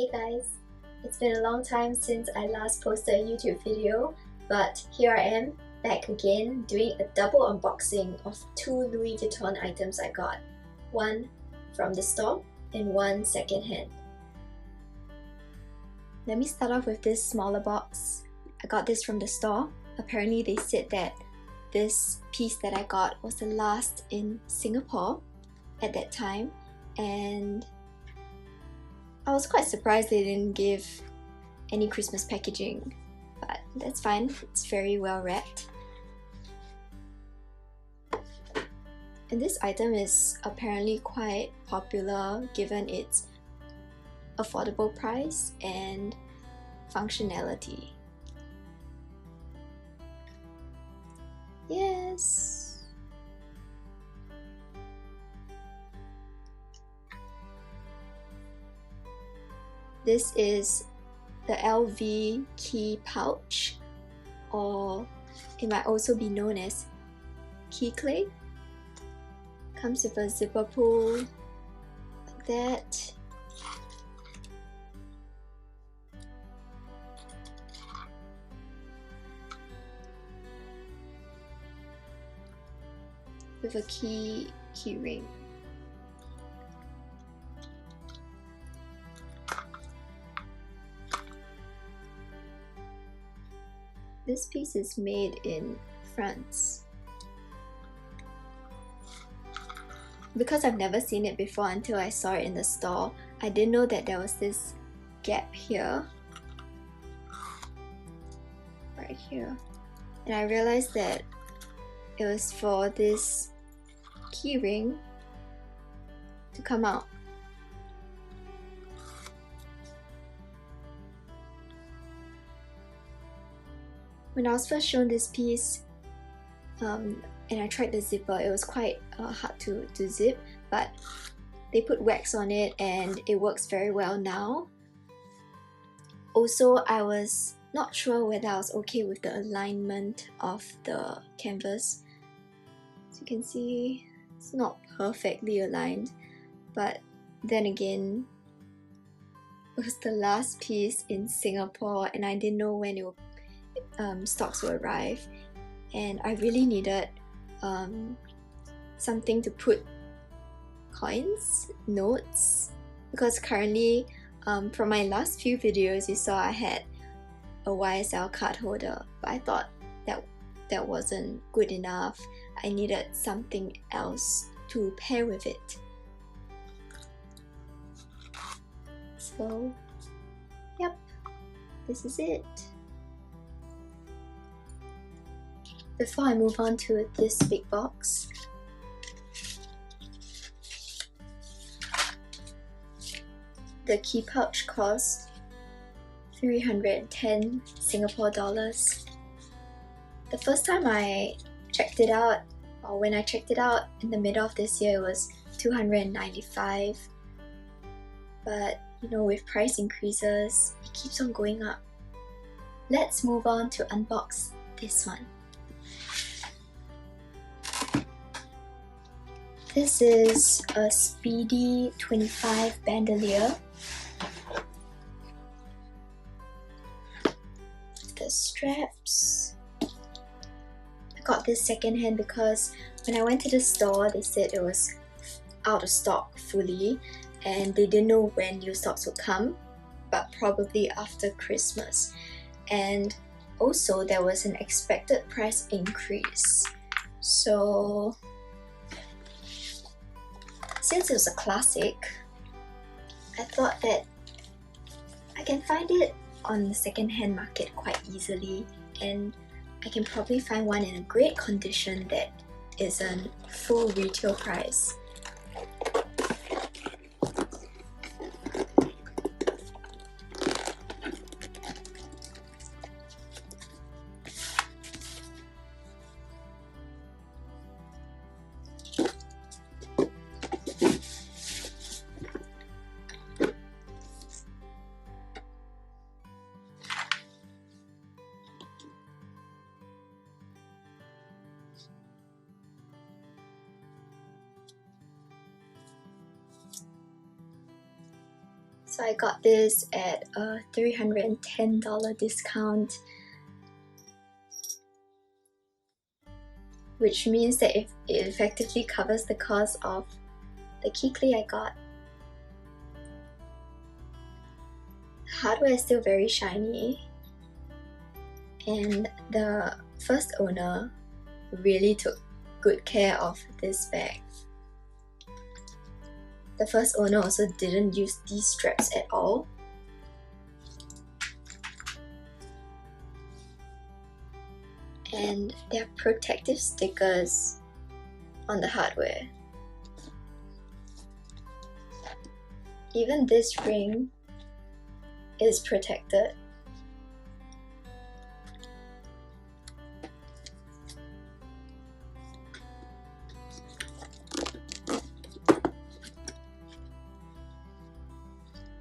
Hey guys, it's been a long time since I last posted a YouTube video, but here I am, back again, doing a double unboxing of two Louis Vuitton items I got. One from the store and one secondhand. Let me start off with this smaller box. I got this from the store. Apparently they said that this piece that I got was the last in Singapore at that time, and I was quite surprised they didn't give any Christmas packaging, but that's fine, it's very well wrapped. And this item is apparently quite popular given its affordable price and functionality. Yes! This is the LV key pouch, or it might also be known as key clay. Comes with a zipper pull like that. With a key ring. This piece is made in France. Because I've never seen it before until I saw it in the store, I didn't know that there was this gap here, right here, and I realized that it was for this key ring to come out. When I was first shown this piece and I tried the zipper, it was quite hard to zip, but they put wax on it and it works very well now. Also, I was not sure whether I was okay with the alignment of the canvas. As you can see, it's not perfectly aligned, but then again, it was the last piece in Singapore and I didn't know when stocks will arrive, and I really needed something to put coins, notes, because currently from my last few videos you saw I had a YSL card holder, but I thought that wasn't good enough. I needed something else to pair with it. So yep, this is it. Before I move on to this big box, the key pouch cost 310 Singapore dollars. The first time I checked it out, or when I checked it out in the middle of this year, it was 295. But you know, with price increases, it keeps on going up. Let's move on to unbox this one. This is a Speedy 25 bandouliere. The straps. I got this secondhand because when I went to the store, they said it was out of stock fully and they didn't know when new stocks would come, but probably after Christmas. And also there was an expected price increase. So since it was a classic, I thought that I can find it on the second-hand market quite easily, and I can probably find one in a great condition that isn't full retail price. So I got this at a $310 discount, which means that it effectively covers the cost of the key clay I got. The hardware is still very shiny, and the first owner really took good care of this bag. The first owner also didn't use these straps at all. And there are protective stickers on the hardware. Even this ring is protected.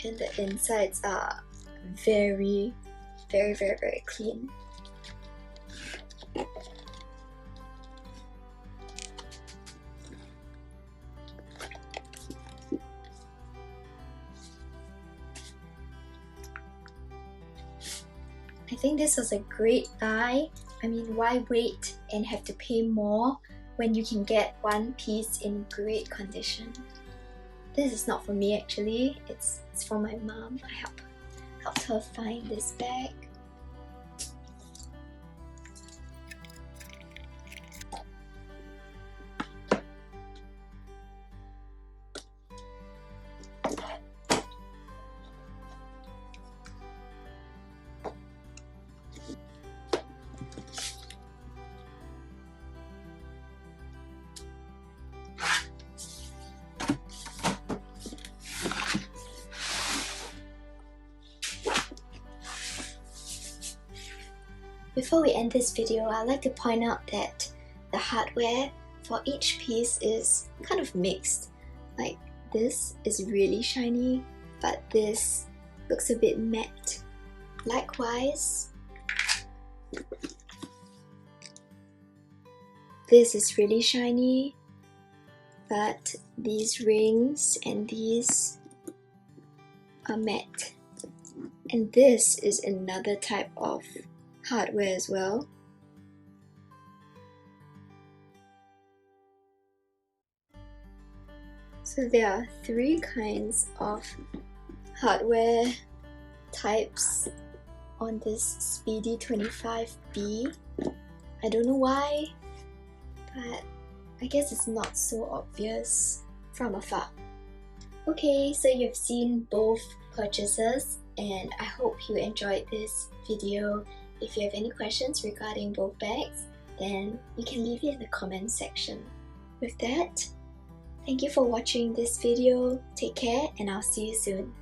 And the insides are very clean. I think this was a great buy. I mean, why wait and have to pay more when you can get one piece in great condition? This is not for me actually, it's for my mom. I helped her find this bag. Before we end this video, I'd like to point out that the hardware for each piece is kind of mixed. Like this is really shiny, but this looks a bit matte. Likewise, this is really shiny, but these rings and these are matte. And this is another type of hardware as well. So there are three kinds of hardware types on this Speedy 25B. I don't know why, but I guess it's not so obvious from afar. Okay, so you've seen both purchases, and I hope you enjoyed this video. If you have any questions regarding both bags, then you can leave it in the comment section. With that, thank you for watching this video. Take care, and I'll see you soon.